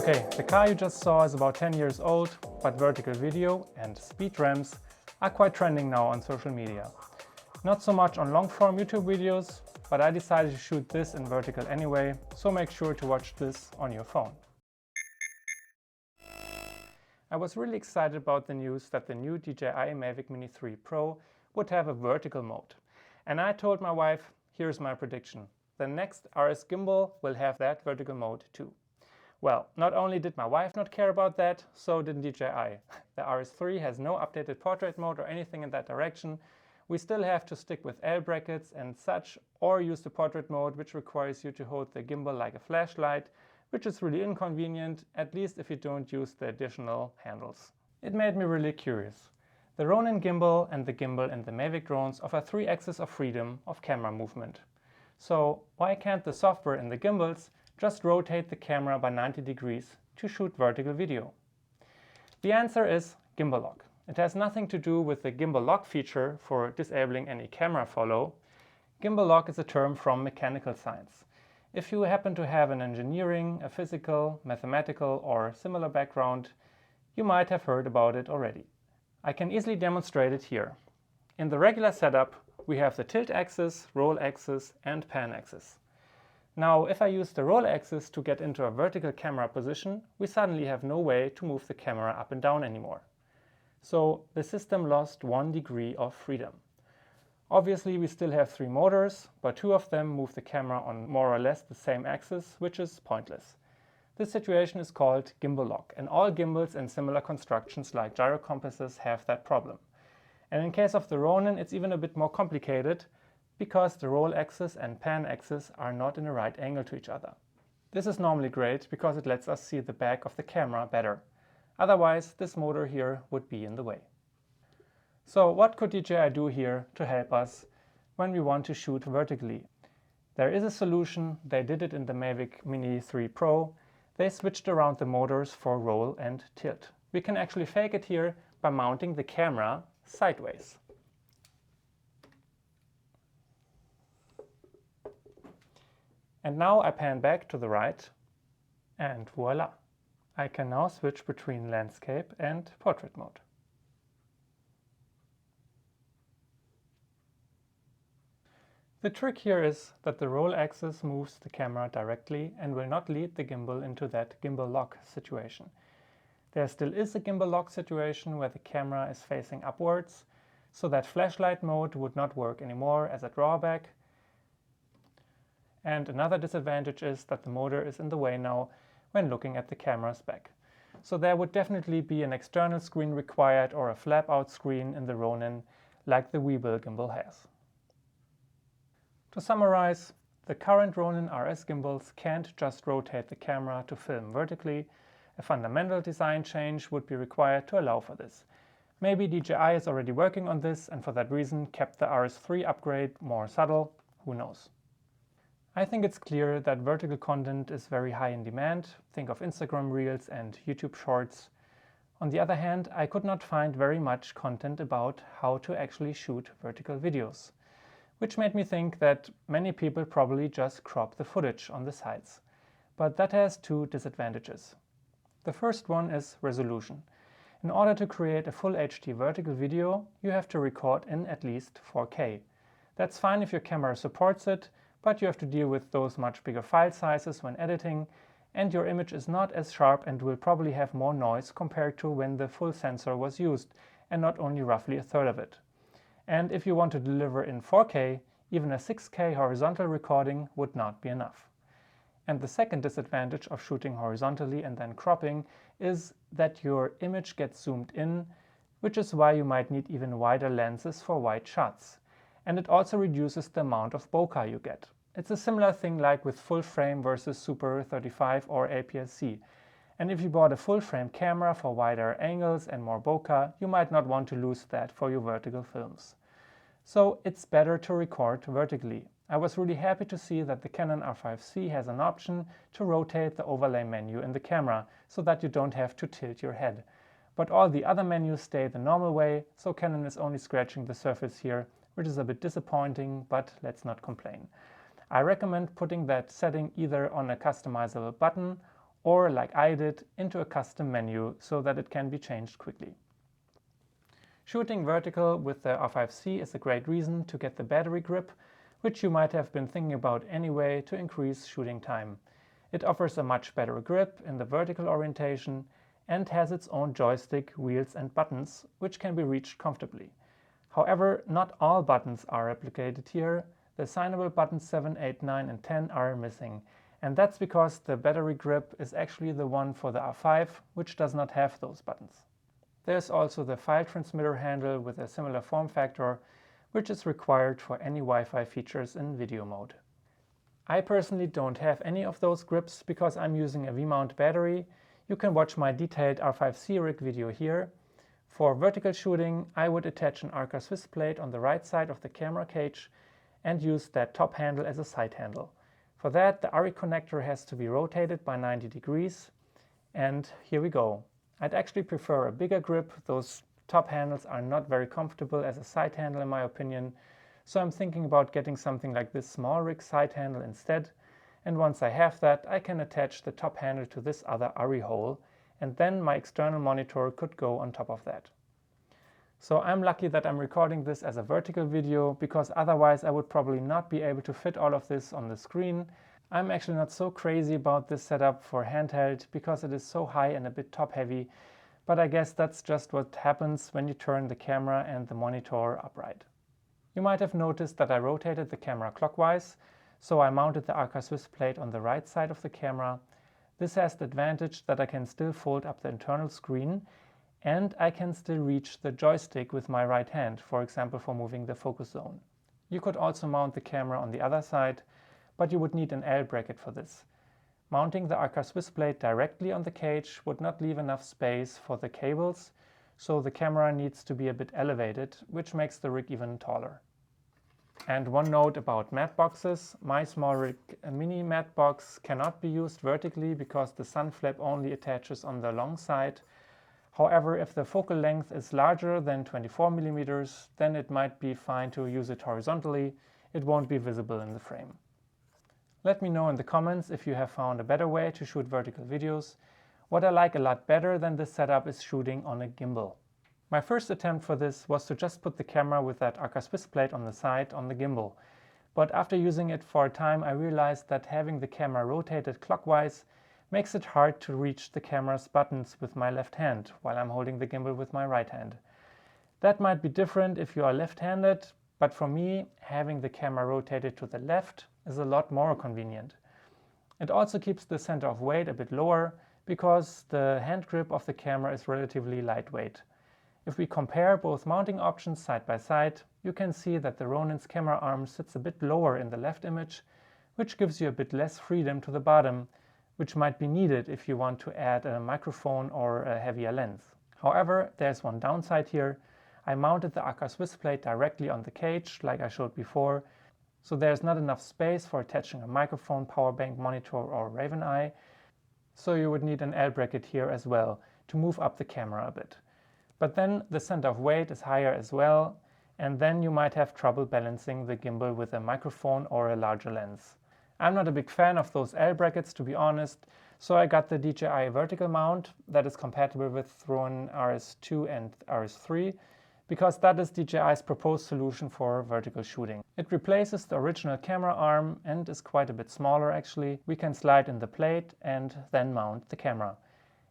Okay, the car you just saw is about 10 years old, but vertical video and speed ramps are quite trending now on social media. Not so much on long-form YouTube videos, but I decided to shoot this in vertical anyway, so make sure to watch this on your phone. I was really excited about the news that the new DJI Mavic Mini 3 Pro would have a vertical mode. And I told my wife, here's my prediction. The next RS gimbal will have that vertical mode too. Well, not only did my wife not care about that, so did DJI. The RS3 has no updated portrait mode or anything in that direction. We still have to stick with L brackets and such, or use the portrait mode, which requires you to hold the gimbal like a flashlight, which is really inconvenient, at least if you don't use the additional handles. It made me really curious. The Ronin gimbal and the gimbal in the Mavic drones offer 3 axes of freedom of camera movement. So why can't the software in the gimbals just rotate the camera by 90 degrees to shoot vertical video? The answer is gimbal lock. It has nothing to do with the gimbal lock feature for disabling any camera follow. Gimbal lock is a term from mechanical science. If you happen to have an engineering, a physical, mathematical or similar background, you might have heard about it already. I can easily demonstrate it here. In the regular setup, we have the tilt axis, roll axis and pan axis. Now, if I use the roll axis to get into a vertical camera position, we suddenly have no way to move the camera up and down anymore. So the system lost 1 degree of freedom. Obviously, we still have 3 motors, but 2 of them move the camera on more or less the same axis, which is pointless. This situation is called gimbal lock, and all gimbals and similar constructions like gyro compasses have that problem. And in case of the Ronin, it's even a bit more complicated, because the roll axis and pan axis are not in a right angle to each other. This is normally great because it lets us see the back of the camera better. Otherwise, this motor here would be in the way. So what could DJI do here to help us when we want to shoot vertically? There is a solution. They did it in the Mavic Mini 3 Pro. They switched around the motors for roll and tilt. We can actually fake it here by mounting the camera sideways. And now I pan back to the right, and voila! I can now switch between landscape and portrait mode. The trick here is that the roll axis moves the camera directly and will not lead the gimbal into that gimbal lock situation. There still is a gimbal lock situation where the camera is facing upwards, so that flashlight mode would not work anymore as a drawback. And another disadvantage is that the motor is in the way now when looking at the camera's back. So there would definitely be an external screen required or a flap-out screen in the Ronin like the Weebill gimbal has. To summarize, the current Ronin RS gimbals can't just rotate the camera to film vertically. A fundamental design change would be required to allow for this. Maybe DJI is already working on this and for that reason kept the RS3 upgrade more subtle, who knows. I think it's clear that vertical content is very high in demand. Think of Instagram Reels and YouTube Shorts. On the other hand, I could not find very much content about how to actually shoot vertical videos, which made me think that many people probably just crop the footage on the sides. But that has 2 disadvantages. The first one is resolution. In order to create a full HD vertical video, you have to record in at least 4K. That's fine if your camera supports it, but you have to deal with those much bigger file sizes when editing, and your image is not as sharp and will probably have more noise compared to when the full sensor was used, and not only roughly a third of it. And if you want to deliver in 4K, even a 6K horizontal recording would not be enough. And the second disadvantage of shooting horizontally and then cropping is that your image gets zoomed in, which is why you might need even wider lenses for wide shots. And it also reduces the amount of bokeh you get. It's a similar thing like with full frame versus Super 35 or APS-C. And if you bought a full frame camera for wider angles and more bokeh, you might not want to lose that for your vertical films. So it's better to record vertically. I was really happy to see that the Canon R5C has an option to rotate the overlay menu in the camera so that you don't have to tilt your head. But all the other menus stay the normal way, so Canon is only scratching the surface here, which is a bit disappointing, but let's not complain. I recommend putting that setting either on a customizable button or like I did, into a custom menu so that it can be changed quickly. Shooting vertical with the R5C is a great reason to get the battery grip, which you might have been thinking about anyway to increase shooting time. It offers a much better grip in the vertical orientation and has its own joystick, wheels and buttons, which can be reached comfortably. However, not all buttons are replicated here. The assignable buttons 7, 8, 9 and 10 are missing, and that's because the battery grip is actually the one for the R5, which does not have those buttons. There's also the file transmitter handle with a similar form factor, which is required for any Wi-Fi features in video mode. I personally don't have any of those grips because I'm using a V-mount battery. You can watch my detailed R5C rig video here. For vertical shooting, I would attach an Arca Swiss plate on the right side of the camera cage and use that top handle as a side handle. For that, the RE connector has to be rotated by 90 degrees, and here we go. I'd actually prefer a bigger grip. Those top handles are not very comfortable as a side handle in my opinion, so I'm thinking about getting something like this SmallRig side handle instead, and once I have that, I can attach the top handle to this other RE hole, and then my external monitor could go on top of that. So I'm lucky that I'm recording this as a vertical video, because otherwise I would probably not be able to fit all of this on the screen. I'm actually not so crazy about this setup for handheld because it is so high and a bit top heavy, but I guess that's just what happens when you turn the camera and the monitor upright. You might have noticed that I rotated the camera clockwise, so I mounted the Arca Swiss plate on the right side of the camera. This has the advantage that I can still fold up the internal screen and I can still reach the joystick with my right hand, for example for moving the focus zone. You could also mount the camera on the other side, but you would need an L bracket for this. Mounting the Arca Swiss plate directly on the cage would not leave enough space for the cables, so the camera needs to be a bit elevated, which makes the rig even taller. And one note about matte boxes: my SmallRig Mini matte box cannot be used vertically because the sun flap only attaches on the long side. However, if the focal length is larger than 24 mm, then it might be fine to use it horizontally. It won't be visible in the frame. Let me know in the comments if you have found a better way to shoot vertical videos. What I like a lot better than this setup is shooting on a gimbal. My first attempt for this was to just put the camera with that Arca Swiss plate on the side on the gimbal. But after using it for a time, I realized that having the camera rotated clockwise makes it hard to reach the camera's buttons with my left hand while I'm holding the gimbal with my right hand. That might be different if you are left-handed, but for me, having the camera rotated to the left is a lot more convenient. It also keeps the center of weight a bit lower because the hand grip of the camera is relatively lightweight. If we compare both mounting options side by side, you can see that the Ronin's camera arm sits a bit lower in the left image, which gives you a bit less freedom to the bottom, which might be needed if you want to add a microphone or a heavier lens. However, there's one downside here. I mounted the Arca Swiss plate directly on the cage, like I showed before, so there's not enough space for attaching a microphone, power bank, monitor or Raven Eye, so you would need an L bracket here as well to move up the camera a bit. But then the center of weight is higher as well, and then you might have trouble balancing the gimbal with a microphone or a larger lens. I'm not a big fan of those L brackets, to be honest, so I got the DJI vertical mount that is compatible with Ronin RS2 and RS3, because that is DJI's proposed solution for vertical shooting. It replaces the original camera arm and is quite a bit smaller actually. We can slide in the plate and then mount the camera.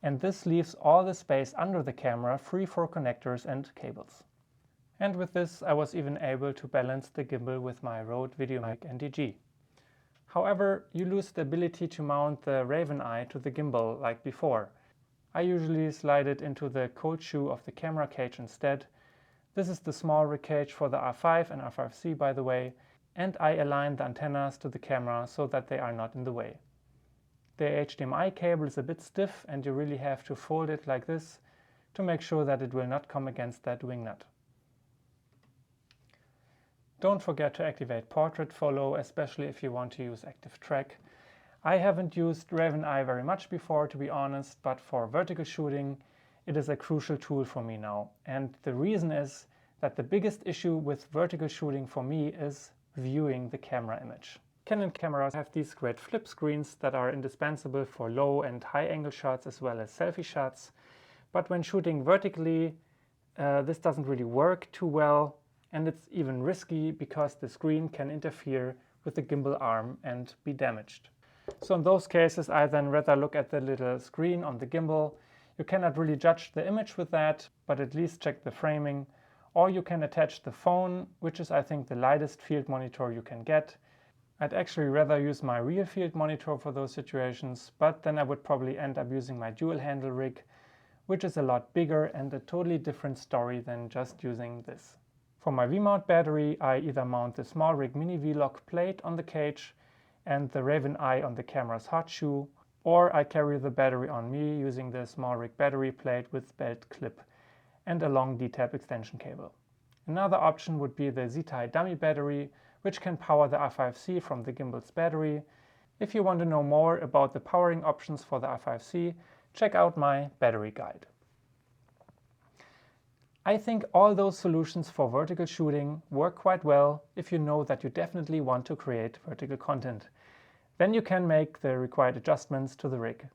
And this leaves all the space under the camera free for connectors and cables. And with this I was even able to balance the gimbal with my Rode video mic NDG. However, you lose the ability to mount the Raven Eye to the gimbal like before. I usually slide it into the cold shoe of the camera cage instead. This is the SmallRig cage for the R5 and R5C, by the way, and I align the antennas to the camera so that they are not in the way. The HDMI cable is a bit stiff and you really have to fold it like this to make sure that it will not come against that wing nut. Don't forget to activate portrait follow, especially if you want to use active track. I haven't used Raven Eye very much before, to be honest, but for vertical shooting it is a crucial tool for me now. And the reason is that the biggest issue with vertical shooting for me is viewing the camera image. Canon cameras have these great flip screens that are indispensable for low and high angle shots as well as selfie shots. But when shooting vertically, this doesn't really work too well, and it's even risky because the screen can interfere with the gimbal arm and be damaged. So in those cases, I then rather look at the little screen on the gimbal. You cannot really judge the image with that, but at least check the framing. Or you can attach the phone, which is I think the lightest field monitor you can get. I'd actually rather use my real field monitor for those situations, but then I would probably end up using my dual handle rig, which is a lot bigger and a totally different story than just using this. For my V-mount battery, I either mount the SmallRig Mini V-Lock plate on the cage and the Raven Eye on the camera's hot shoe, or I carry the battery on me using the SmallRig battery plate with belt clip and a long D-tab extension cable. Another option would be the ZITAY dummy battery, which can power the R5C from the gimbal's battery. If you want to know more about the powering options for the R5C, check out my battery guide. I think all those solutions for vertical shooting work quite well if you know that you definitely want to create vertical content. Then you can make the required adjustments to the rig.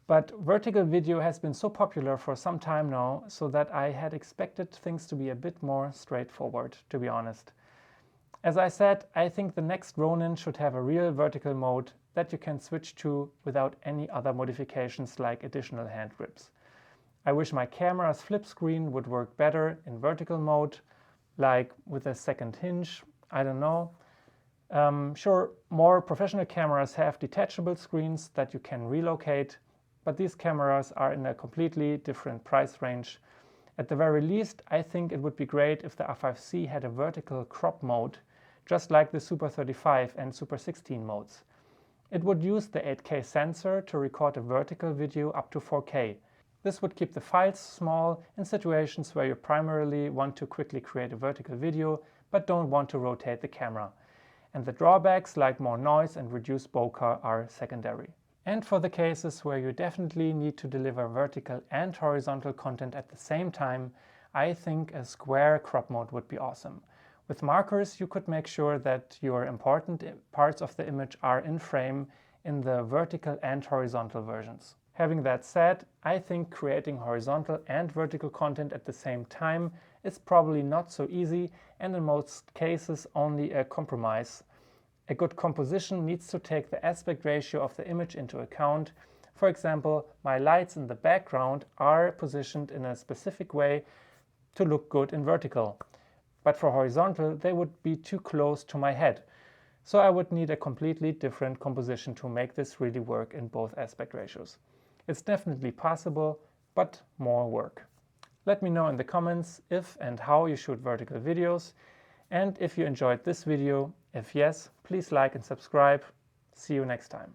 But vertical video has been so popular for some time now, so that I had expected things to be a bit more straightforward, to be honest. As I said, I think the next Ronin should have a real vertical mode that you can switch to without any other modifications like additional hand grips. I wish my camera's flip screen would work better in vertical mode, like with a second hinge, I don't know. Sure, more professional cameras have detachable screens that you can relocate, but these cameras are in a completely different price range. At the very least, I think it would be great if the R5C had a vertical crop mode, just like the Super 35 and Super 16 modes. It would use the 8K sensor to record a vertical video up to 4K. This would keep the files small in situations where you primarily want to quickly create a vertical video but don't want to rotate the camera. And the drawbacks like more noise and reduced bokeh are secondary. And for the cases where you definitely need to deliver vertical and horizontal content at the same time, I think a square crop mode would be awesome. With markers, you could make sure that your important parts of the image are in frame in the vertical and horizontal versions. Having that said, I think creating horizontal and vertical content at the same time is probably not so easy and in most cases only a compromise. A good composition needs to take the aspect ratio of the image into account. For example, my lights in the background are positioned in a specific way to look good in vertical. But for horizontal, they would be too close to my head. So I would need a completely different composition to make this really work in both aspect ratios. It's definitely possible, but more work. Let me know in the comments if and how you shoot vertical videos, and if you enjoyed this video. If yes, please like and subscribe. See you next time.